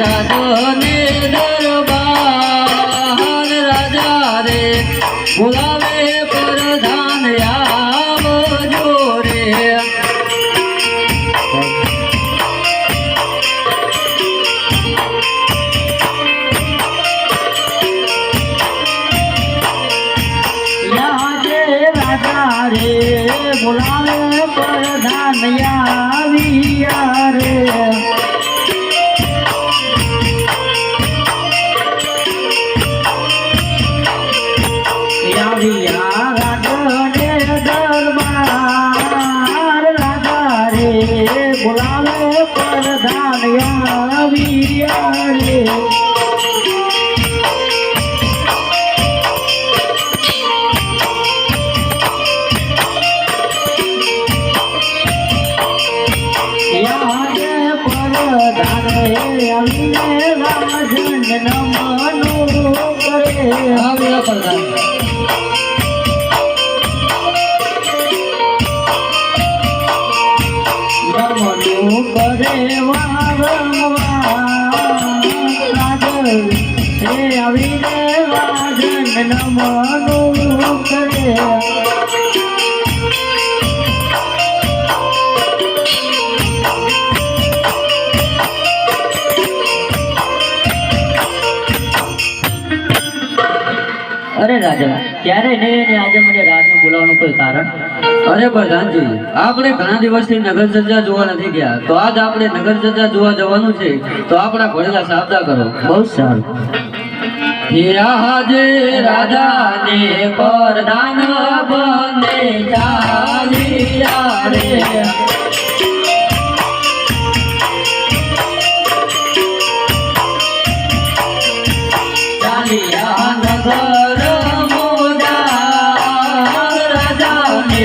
રાજને દરબાર રાજા રે બોલાવે પ્રધાન આવજો રે રે બોલાવે પ્રધાન આવ્યા રે આવ્યા રાજને દરબાર રાજા રે બોલાવે પ્રધાન આવ્યા રે અરે રાજા ક્યારે નહીં ને આજે મને રાતનું બોલાવવાનું કોઈ કારણ? અરે પ્રધાનજી, આપણે ઘણા દિવસથી નગર સજ્જા જોવા નથી ગયા, તો આજ આપણે નગર સજ્જા જોવા જવાનું છે, તો આપણા ઘોડેલા સાબદા કરો. બહુ સારું. આજે રાજાને પ્રધાન બને ચાલ્યા રે ચાલ્યા નગર મોજા રાજાને